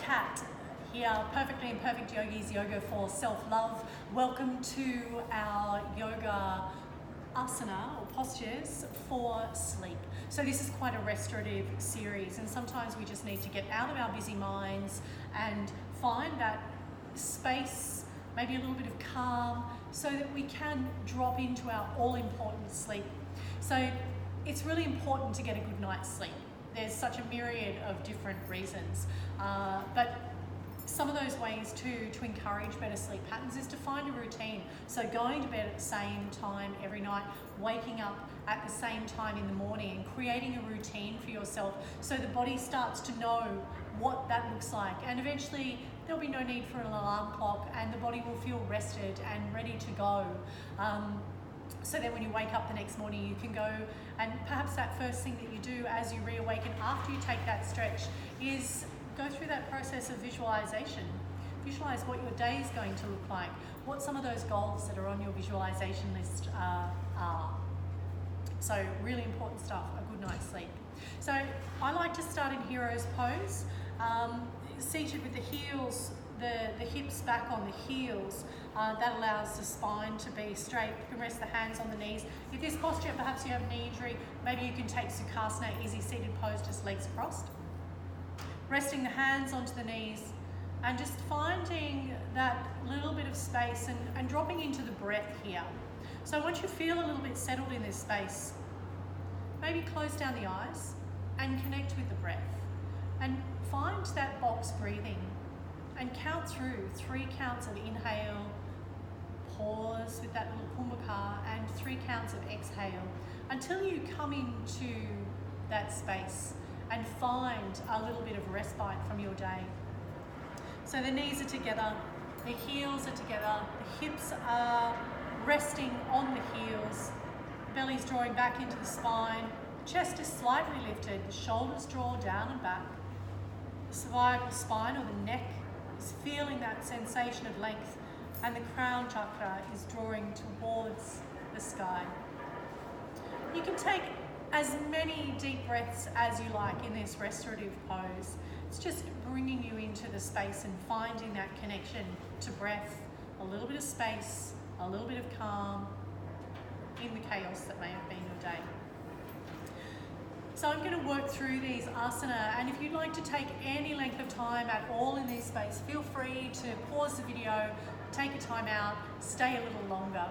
Kat here, Perfectly Imperfect Yogis, Yoga for Self-Love. Welcome to our yoga asana or postures for sleep. So this is quite a restorative series, and sometimes we just need to get out of our busy minds and find that space, maybe a little bit of calm, so that we can drop into our all-important sleep. So it's really important to get a good night's sleep. There's such a myriad of different reasons, but some of those ways too to encourage better sleep patterns is to find a routine. So going to bed at the same time every night, waking up at the same time in the morning, and creating a routine for yourself so the body starts to know what that looks like, and eventually there'll be no need for an alarm clock and the body will feel rested and ready to go. So then when you wake up the next morning, you can go, and perhaps that first thing that you do as you reawaken after you take that stretch is go through that process of visualization. Visualize what your day is going to look like, what some of those goals that are on your visualization list are. So really important stuff, a good night's sleep. So I like to start in hero's pose, seated with the heels, the hips back on the heels. That allows the spine to be straight. You can rest the hands on the knees. If this posture, perhaps you have knee injury, maybe you can take Sukhasana, easy seated pose, just legs crossed. Resting the hands onto the knees and just finding that little bit of space and dropping into the breath here. So once you feel a little bit settled in this space, maybe close down the eyes and connect with the breath. And find that box breathing and count through 3 counts of inhale, pause with that little kumbhaka, and 3 counts of exhale until you come into that space and find a little bit of respite from your day. So the knees are together, the heels are together, the hips are resting on the heels, the belly's drawing back into the spine, the chest is slightly lifted, the shoulders draw down and back, the cervical spine or the neck is feeling that sensation of length, and the crown chakra is drawing towards the sky. You can take as many deep breaths as you like in this restorative pose. It's just bringing you into the space and finding that connection to breath, a little bit of space, a little bit of calm in the chaos that may have been your day. So I'm going to work through these asana, and if you'd like to take any length of time at all in this space, feel free to pause the video, take a time out, stay a little longer.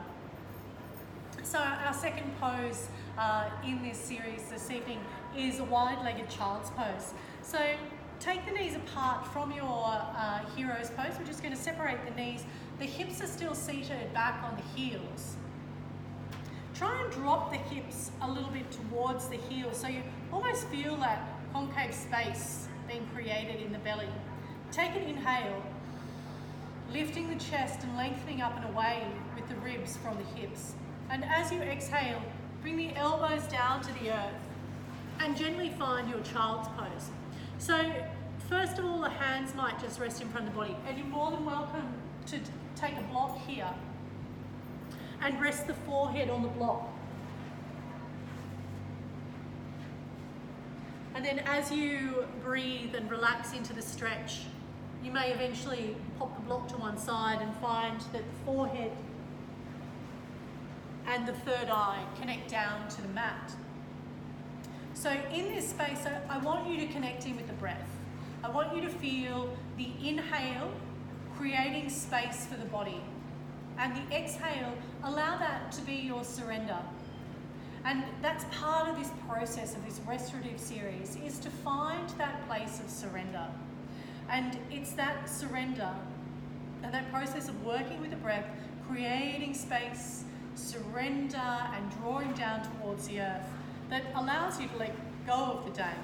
So our second pose in this series this evening is a wide-legged child's pose. So take the knees apart from your hero's pose. We're just going to separate the knees. The hips are still seated back on the heels. Try and drop the hips a little bit towards the heels so you almost feel that concave space being created in the belly. Take an inhale, lifting the chest and lengthening up and away with the ribs from the hips. And as you exhale, bring the elbows down to the earth and gently find your child's pose. So first of all, the hands might just rest in front of the body, and you're more than welcome to take a block here and rest the forehead on the block. And then as you breathe and relax into the stretch, you may eventually pop the block to one side and find that the forehead and the third eye connect down to the mat. So in this space, I want you to connect in with the breath. I want you to feel the inhale creating space for the body, and the exhale, allow that to be your surrender. And that's part of this process of this restorative series, is to find that place of surrender. And it's that surrender and that process of working with the breath, creating space, surrender and drawing down towards the earth, that allows you to let go of the day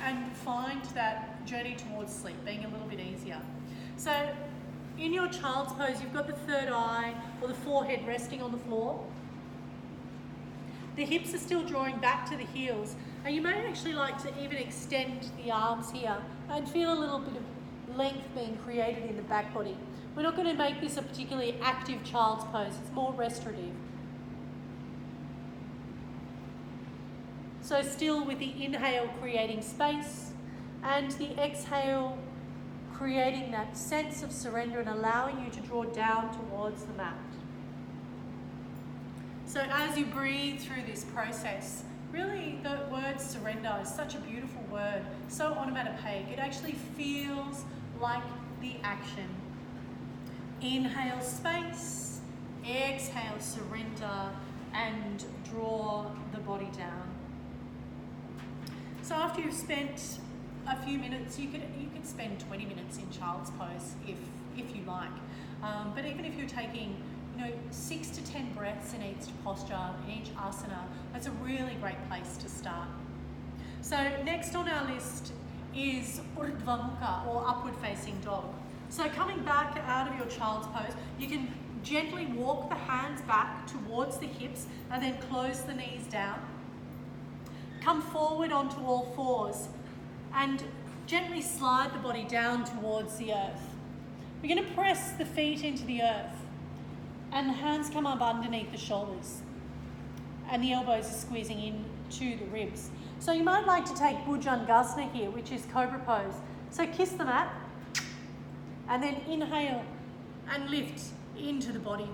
and find that journey towards sleep being a little bit easier. So in your child's pose, you've got the third eye or the forehead resting on the floor. The hips are still drawing back to the heels, and you may actually like to even extend the arms here and feel a little bit of length being created in the back body. We're not going to make this a particularly active child's pose, it's more restorative. So still with the inhale creating space and the exhale creating that sense of surrender and allowing you to draw down towards the mat. So as you breathe through this process, really the word surrender is such a beautiful word, so onomatopoeic. It actually feels like the action. Inhale space, exhale surrender, and draw the body down. So after you've spent a few minutes, you could spend 20 minutes in child's pose if you like. But even if you're taking 6 to 10 breaths in each posture, in each asana, that's a really great place to start. So next on our list is Urdhva Mukha, or upward facing dog. So coming back out of your child's pose, you can gently walk the hands back towards the hips and then close the knees down. Come forward onto all fours and gently slide the body down towards the earth. We're going to press the feet into the earth and the hands come up underneath the shoulders and the elbows are squeezing into the ribs. So you might like to take Bhujangasana here, which is cobra pose. So kiss the mat and then inhale and lift into the body,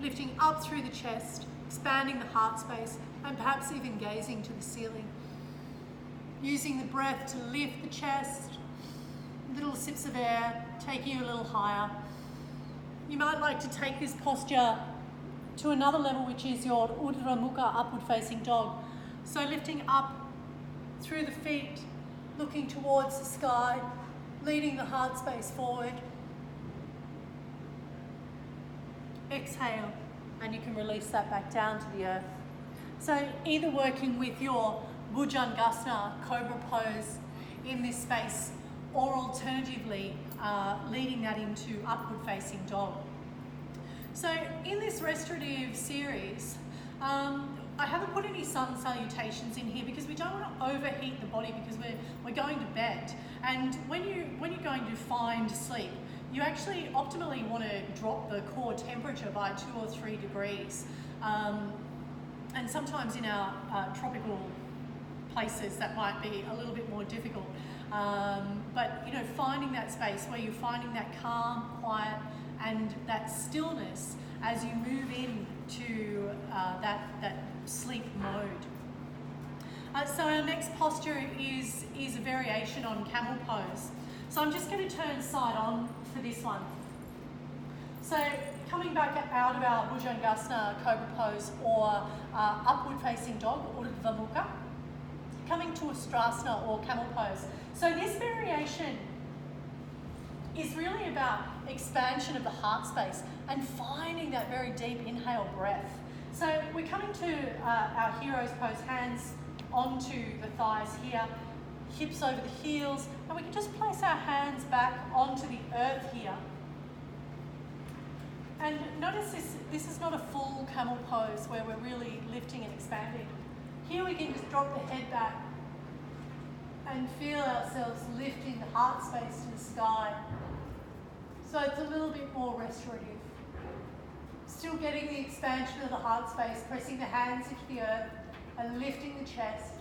lifting up through the chest, expanding the heart space, and perhaps even gazing to the ceiling. Using the breath to lift the chest, little sips of air, taking you a little higher. You might like to take this posture to another level, which is your Urdhva Mukha, upward facing dog. So lifting up through the feet, looking towards the sky, leading the heart space forward. Exhale, and you can release that back down to the earth. So either working with your Bhujangasana, cobra pose in this space, or alternatively leading that into upward facing dog. So in this restorative series, I haven't put any sun salutations in here because we don't want to overheat the body because we're going to bed. And when you're going to find sleep, you actually optimally want to drop the core temperature by 2 or 3 degrees. And sometimes in our tropical places that might be a little bit more difficult. But finding that space where you're finding that calm, quiet, and that stillness as you move into that sleep mode. So our next posture is a variation on camel pose. So I'm just going to turn side on for this one. So coming back out of our Bhujangasana, cobra pose, or upward facing dog, Urdhva Mukha, coming to Ustrasana or camel pose. So this variation is really about expansion of the heart space and finding that very deep inhale breath. So we're coming to our hero's pose, hands onto the thighs here, hips over the heels, and we can just place our hands back onto the earth here. And notice this is not a full camel pose where we're really lifting and expanding. Here we can just drop the head back and feel ourselves lifting the heart space to the sky. So it's a little bit more restorative. Still getting the expansion of the heart space, pressing the hands into the earth and lifting the chest,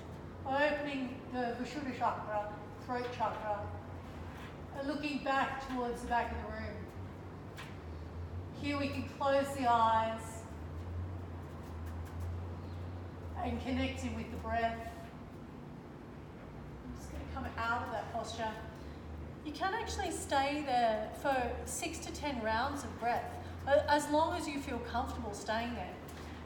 opening the Vishuddha chakra, throat chakra, and looking back towards the back of the room. Here we can close the eyes and connecting with the breath. I'm just going to come out of that posture. You can actually stay there for 6 to 10 rounds of breath, as long as you feel comfortable staying there.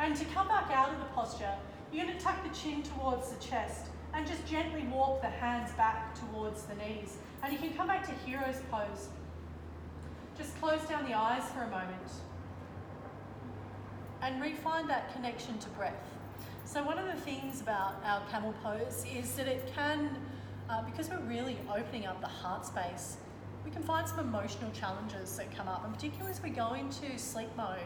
And to come back out of the posture, you're going to tuck the chin towards the chest and just gently walk the hands back towards the knees. And you can come back to hero's pose. Just close down the eyes for a moment and refine that connection to breath. So one of the things about our camel pose is that it can, because we're really opening up the heart space, we can find some emotional challenges that come up, and particularly as we go into sleep mode.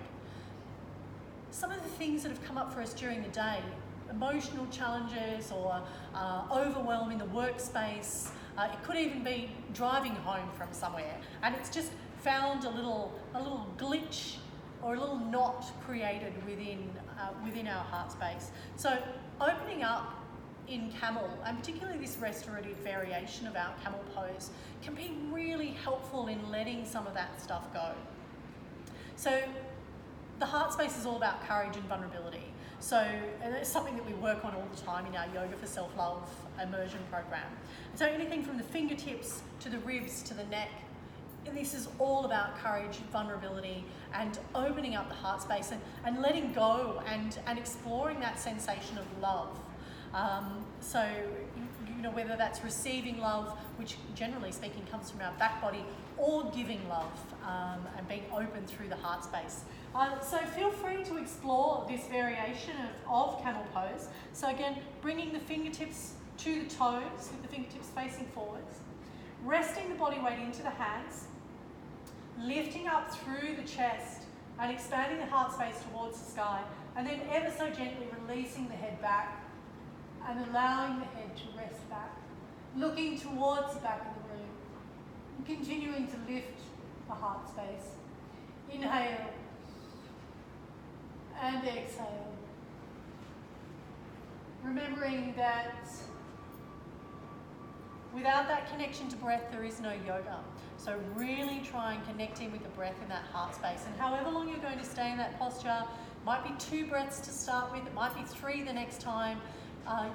Some of the things that have come up for us during the day, emotional challenges or overwhelm in the workspace, it could even be driving home from somewhere, and it's just found a little glitch or a little knot created within our heart space. So opening up in camel, and particularly this restorative variation of our camel pose, can be really helpful in letting some of that stuff go. So the heart space is all about courage and vulnerability. So and it's something that we work on all the time in our Yoga for Self-Love immersion program. So anything from the fingertips to the ribs to the neck, and this is all about courage, vulnerability, and opening up the heart space and letting go and exploring that sensation of love. So, you know, whether that's receiving love, which generally speaking comes from our back body, or giving love and being open through the heart space. So feel free to explore this variation of camel pose. So again, bringing the fingertips to the toes with the fingertips facing forwards, resting the body weight into the hands, lifting up through the chest and expanding the heart space towards the sky, and then ever so gently releasing the head back and allowing the head to rest back, looking towards the back of the room, and continuing to lift the heart space. Inhale and exhale. Remembering that without that connection to breath, there is no yoga. So really try and connect in with the breath in that heart space. And however long you're going to stay in that posture, might be 2 breaths to start with, it might be 3 the next time.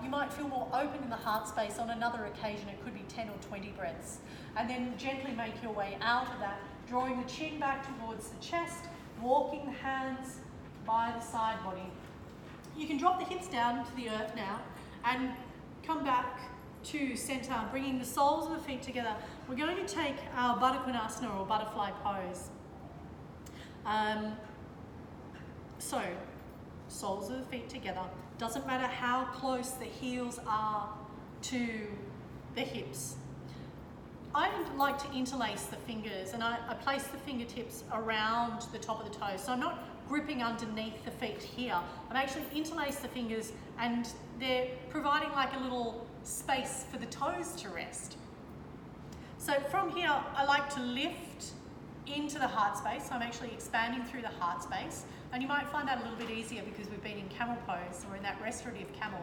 You might feel more open in the heart space on another occasion. It could be 10 or 20 breaths. And then gently make your way out of that, drawing the chin back towards the chest, walking the hands by the side body. You can drop the hips down to the earth now and come back to center, bringing the soles of the feet together. We're going to take our Baddha Konasana or butterfly pose. So, soles of the feet together. Doesn't matter how close the heels are to the hips. I like to interlace the fingers, and I place the fingertips around the top of the toes. So I'm not gripping underneath the feet here. I'm actually interlace the fingers, and they're providing like a little space for the toes to rest. So from here, I like to lift into the heart space. So I'm actually expanding through the heart space. And you might find that a little bit easier because we've been in camel pose or in that restorative camel.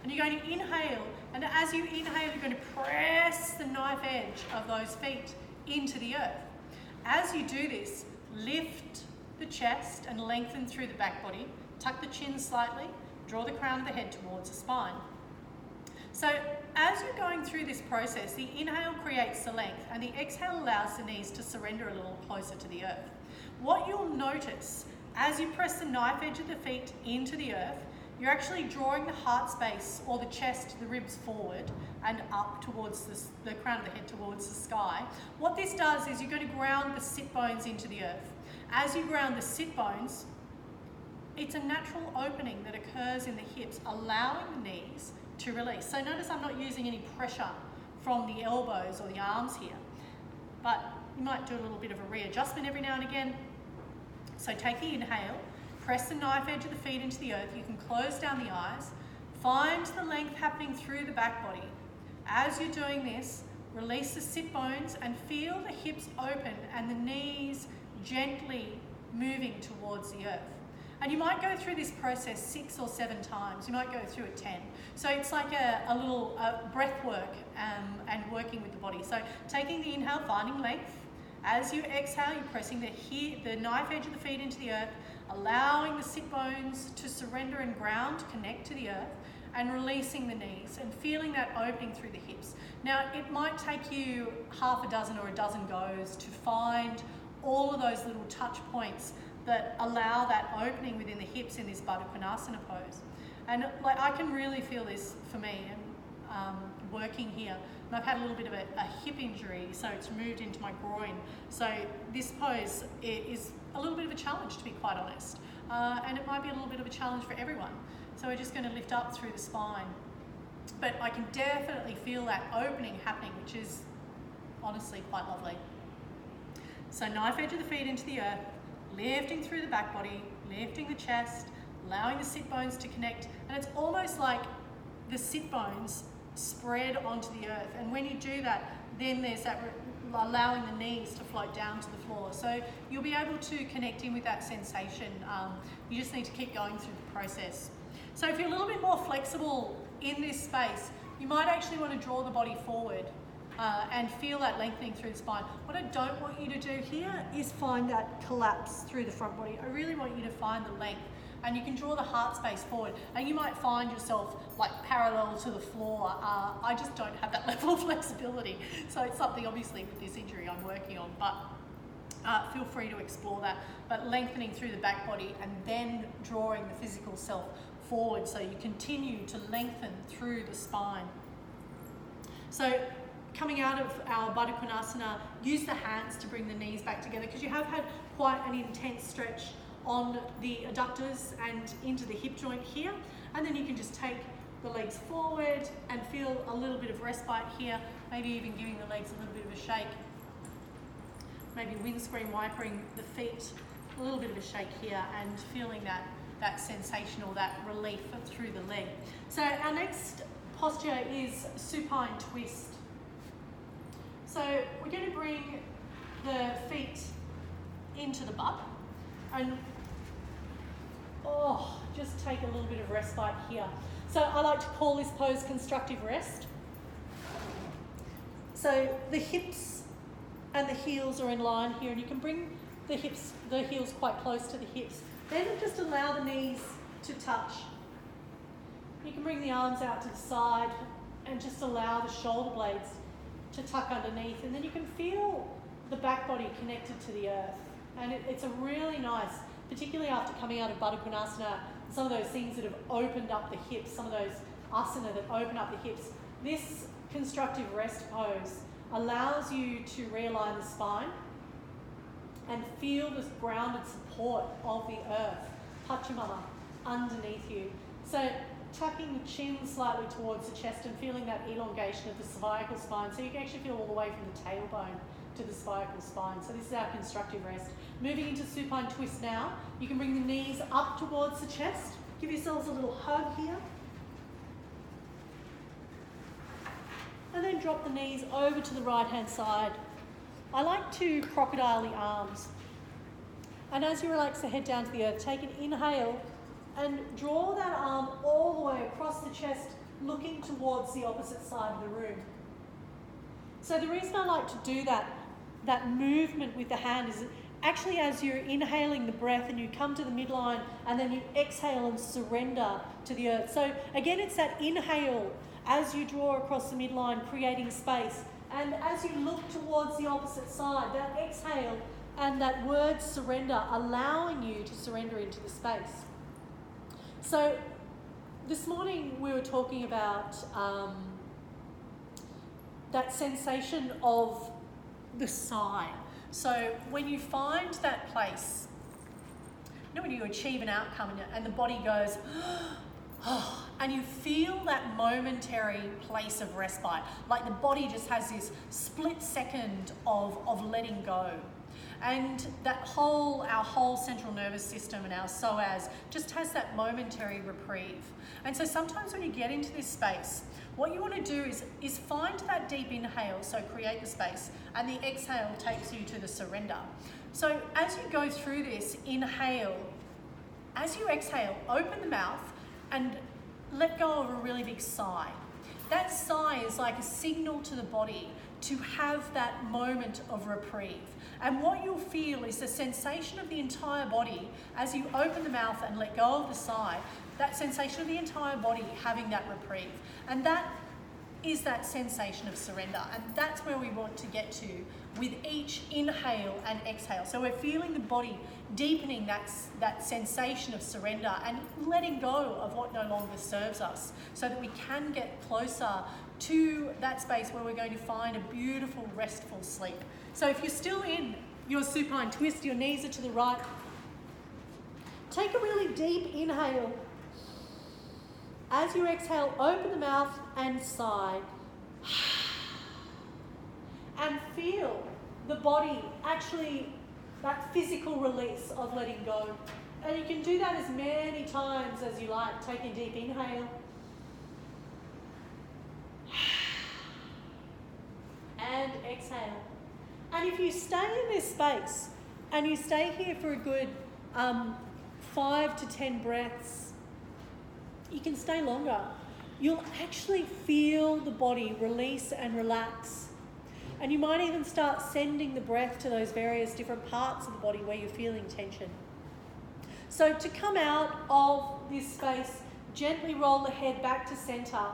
And you're going to inhale, and as you inhale, you're going to press the knife edge of those feet into the earth. As you do this, lift the chest and lengthen through the back body, tuck the chin slightly, draw the crown of the head towards the spine. So as you're going through this process, the inhale creates the length and the exhale allows the knees to surrender a little closer to the earth. What you'll notice as you press the knife edge of the feet into the earth, you're actually drawing the heart space or the chest, the ribs forward and up towards the crown of the head towards the sky. What this does is you're going to ground the sit bones into the earth. As you ground the sit bones, it's a natural opening that occurs in the hips, allowing the knees to release. So notice I'm not using any pressure from the elbows or the arms here, but you might do a little bit of a readjustment every now and again. So take the inhale, press the knife edge of the feet into the earth. You can close down the eyes, find the length happening through the back body. As you're doing this, release the sit bones and feel the hips open and the knees gently moving towards the earth. And you might go through this process 6 or 7 times. You might go through it 10. So it's like a little breath work and working with the body. So taking the inhale, finding length. As you exhale, you're pressing the knife edge of the feet into the earth, allowing the sit bones to surrender and ground, connect to the earth, and releasing the knees and feeling that opening through the hips. Now, it might take you half a dozen or a dozen goes to find all of those little touch points that allow that opening within the hips in this Baddha Konasana pose. And like I can really feel this for me and working here. And I've had a little bit of a hip injury, so it's moved into my groin. So this pose is a little bit of a challenge, to be quite honest. And it might be a little bit of a challenge for everyone. So we're just going to lift up through the spine. But I can definitely feel that opening happening, which is honestly quite lovely. So knife edge of the feet into the earth, lifting through the back body, lifting the chest, allowing the sit bones to connect. And it's almost like the sit bones spread onto the earth. And when you do that, then there's that allowing the knees to float down to the floor. So you'll be able to connect in with that sensation. You just need to keep going through the process. So if you're a little bit more flexible in this space, you might actually want to draw the body forward and feel that lengthening through the spine. What I don't want you to do here is find that collapse through the front body. I really want you to find the length, and you can draw the heart space forward, and you might find yourself like parallel to the floor. I just don't have that level of flexibility, so it's something obviously with this injury I'm working on, but feel free to explore that. But lengthening through the back body and then drawing the physical self forward, so you continue to lengthen through the spine. So coming out of our Baddha Konasana, use the hands to bring the knees back together, because you have had quite an intense stretch on the adductors and into the hip joint here. And then you can just take the legs forward and feel a little bit of respite here, maybe even giving the legs a little bit of a shake. Maybe windscreen wipering the feet, a little bit of a shake here, and feeling that sensation or that relief through the leg. So our next posture is supine twist. So we're going to bring the feet into the butt and just take a little bit of respite here. So I like to call this pose constructive rest. So the hips and the heels are in line here, and you can bring the heels quite close to the hips. Then just allow the knees to touch. You can bring the arms out to the side and just allow the shoulder blades to tuck underneath, and then you can feel the back body connected to the earth. And it's a really nice, particularly after coming out of Baddha Konasana, some of those things that have opened up the hips, some of those asana that open up the hips. This constructive rest pose allows you to realign the spine and feel this grounded support of the earth, Pachamama, underneath you. So tucking the chin slightly towards the chest and feeling that elongation of the cervical spine, so you can actually feel all the way from the tailbone to the cervical spine. So this is our constructive rest. Moving into supine twist now, you can bring the knees up towards the chest. Give yourselves a little hug here. And then drop the knees over to the right-hand side. I like to crocodile the arms. And as you relax the head down to the earth, take an inhale and draw that arm all the way across the chest, looking towards the opposite side of the room. So the reason I like to do that movement with the hand is actually as you're inhaling the breath and you come to the midline and then you exhale and surrender to the earth. So again, it's that inhale as you draw across the midline, creating space. And as you look towards the opposite side, that exhale and that word surrender, allowing you to surrender into the space. So this morning we were talking about that sensation of the sigh. So when you find that place, you know, when you achieve an outcome and the body goes, oh, and you feel that momentary place of respite, like the body just has this split second of letting go. And our whole central nervous system and our psoas just has that momentary reprieve. And so sometimes when you get into this space, what you want to do is find that deep inhale, so create the space, and the exhale takes you to the surrender. So as you go through this, inhale. As you exhale, open the mouth and let go of a really big sigh. That sigh is like a signal to the body to have that moment of reprieve. And what you'll feel is the sensation of the entire body as you open the mouth and let go of the sigh, that sensation of the entire body having that reprieve. And that is that sensation of surrender. And that's where we want to get to with each inhale and exhale. So we're feeling the body deepening that sensation of surrender and letting go of what no longer serves us, so that we can get closer to that space where we're going to find a beautiful, restful sleep. So if you're still in your supine twist, your knees are to the right, take a really deep inhale. As you exhale, open the mouth and sigh. And feel the body actually, that physical release of letting go. And you can do that as many times as you like. Take a deep inhale. And exhale. And if you stay in this space and you stay here for a good 5 to 10 breaths, you can stay longer. You'll actually feel the body release and relax And you might even start sending the breath to those various different parts of the body where you're feeling tension. So to come out of this space, gently roll the head back to center.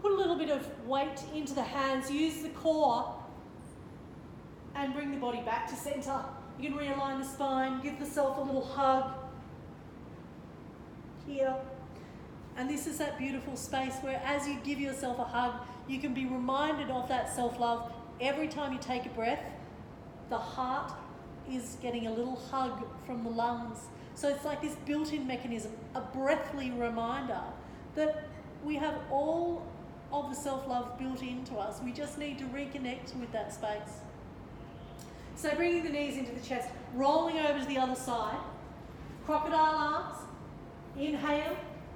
Put a little bit of weight into the hands, use the core, and bring the body back to center. You can realign the spine, give yourself a little hug here. And this is that beautiful space where as you give yourself a hug, you can be reminded of that self-love. Every time you take a breath, the heart is getting a little hug from the lungs. So it's like this built-in mechanism, a breathly reminder that we have all of the self-love built into us. We just need to reconnect with that space. So bringing the knees into the chest, rolling over to the other side. Crocodile arms. Inhale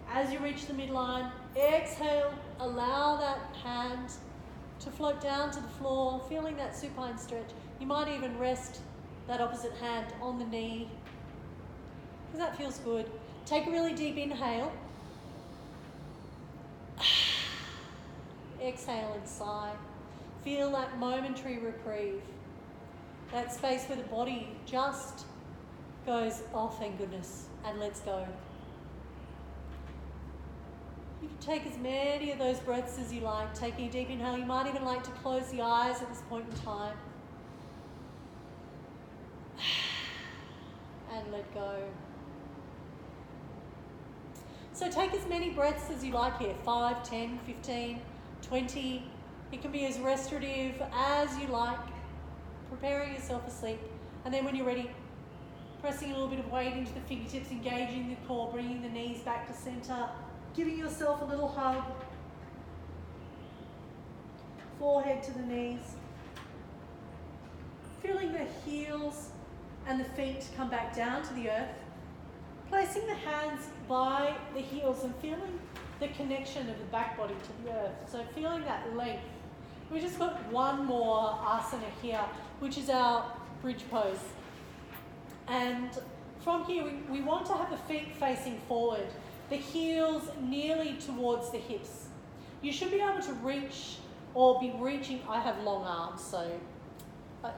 as you reach the midline. Exhale, allow that hand to float down to the floor, feeling that supine stretch. You might even rest that opposite hand on the knee, because that feels good. Take a really deep inhale. Exhale and sigh. Feel that momentary reprieve. That space where the body just goes, oh, thank goodness, and lets go. You can take as many of those breaths as you like. Taking a deep inhale, you might even like to close the eyes at this point in time. And let go. So take as many breaths as you like here, 5, 10, 15, 20. It can be as restorative as you like, preparing yourself for sleep. And then when you're ready, pressing a little bit of weight into the fingertips, engaging the core, bringing the knees back to center, giving yourself a little hug. Forehead to the knees. Feeling the heels and the feet come back down to the earth. Placing the hands by the heels and feeling the connection of the back body to the earth. So feeling that length. We just got one more asana here, which is our bridge pose. And from here, we want to have the feet facing forward, the heels nearly towards the hips. You should be able to reach or be reaching. I have long arms, so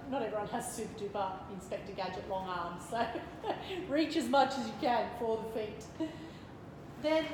not everyone has super duper Inspector Gadget long arms, so reach as much as you can for the feet. Then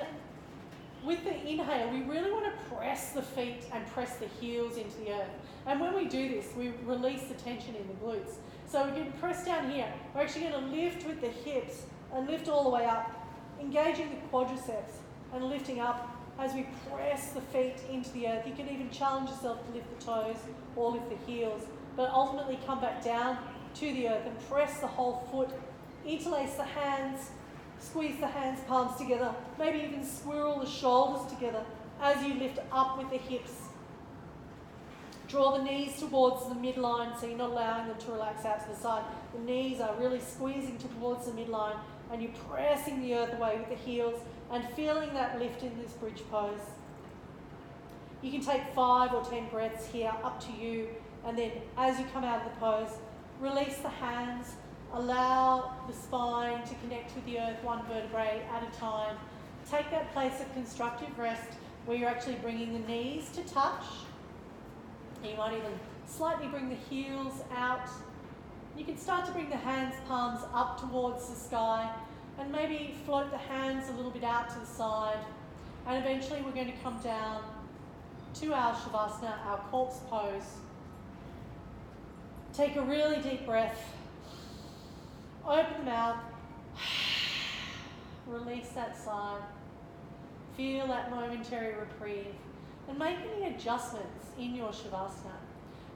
with the inhale, we really want to press the feet and press the heels into the earth. And when we do this, we release the tension in the glutes. So we can press down here. We're actually going to lift with the hips and lift all the way up, engaging the quadriceps and lifting up as we press the feet into the earth. You can even challenge yourself to lift the toes or lift the heels, but ultimately come back down to the earth and press the whole foot. Interlace the hands, squeeze the hands, palms together, maybe even swirl the shoulders together as you lift up with the hips. Draw the knees towards the midline so you're not allowing them to relax out to the side. The knees are really squeezing towards the midline and you're pressing the earth away with the heels and feeling that lift in this bridge pose. You can take 5 or 10 breaths here, up to you, and then as you come out of the pose, release the hands, allow the spine to connect with the earth one vertebrae at a time. Take that place of constructive rest where you're actually bringing the knees to touch. You might even slightly bring the heels out. You can start to bring the hands, palms up towards the sky and maybe float the hands a little bit out to the side. And eventually we're going to come down to our Shavasana, our corpse pose. Take a really deep breath. Open the mouth. Release that sigh. Feel that momentary reprieve. And make any adjustments in your Shavasana.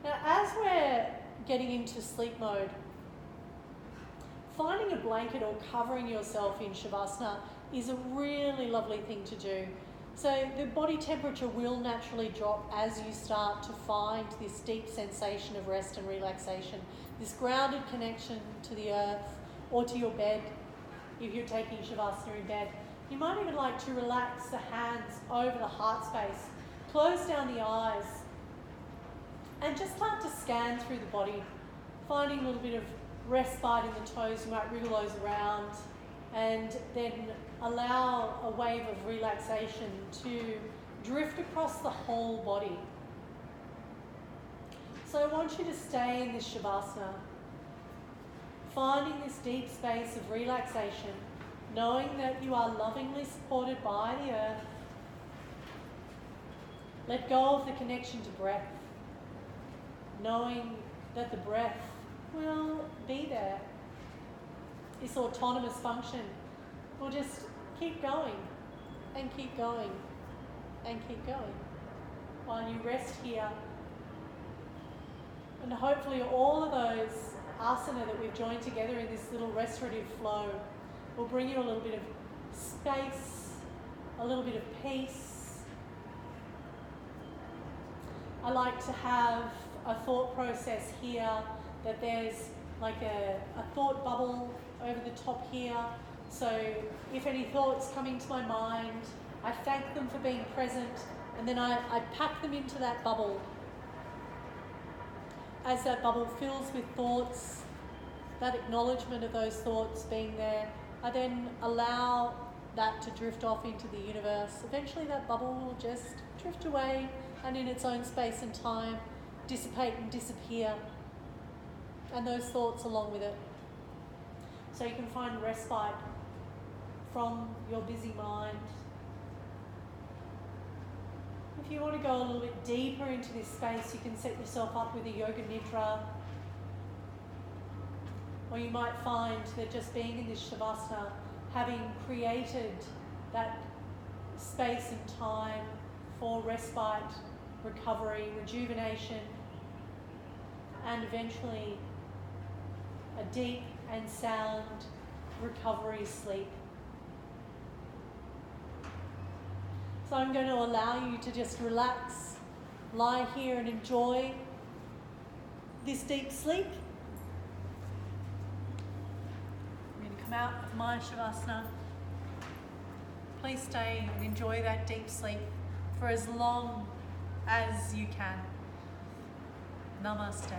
Now, as we're getting into sleep mode, finding a blanket or covering yourself in Shavasana is a really lovely thing to do. So the body temperature will naturally drop as you start to find this deep sensation of rest and relaxation, this grounded connection to the earth or to your bed if you're taking Shavasana in bed. You might even like to relax the hands over the heart space. Close down the eyes and just start to scan through the body, finding a little bit of respite in the toes. You might wriggle those around and then allow a wave of relaxation to drift across the whole body. So I want you to stay in this Shavasana, finding this deep space of relaxation, knowing that you are lovingly supported by the earth. Let go of the connection to breath, knowing that the breath will be there. This autonomous function will just keep going and keep going and keep going while you rest here. And hopefully all of those asana that we've joined together in this little restorative flow will bring you a little bit of space, a little bit of peace. I like to have a thought process here that there's like a thought bubble over the top here. So if any thoughts come into my mind, I thank them for being present, and then I pack them into that bubble. As that bubble fills with thoughts, that acknowledgement of those thoughts being there, I then allow that to drift off into the universe. Eventually that bubble will just drift away and in its own space and time dissipate and disappear, and those thoughts along with it. So you can find respite from your busy mind. If you want to go a little bit deeper into this space, you can set yourself up with a yoga nidra, or you might find that just being in this Shavasana, having created that space and time for respite, recovery, rejuvenation, and eventually a deep and sound recovery sleep. So I'm going to allow you to just relax, lie here and enjoy this deep sleep. I'm going to come out of my Shavasana. Please stay and enjoy that deep sleep for as long as you can. Namaste.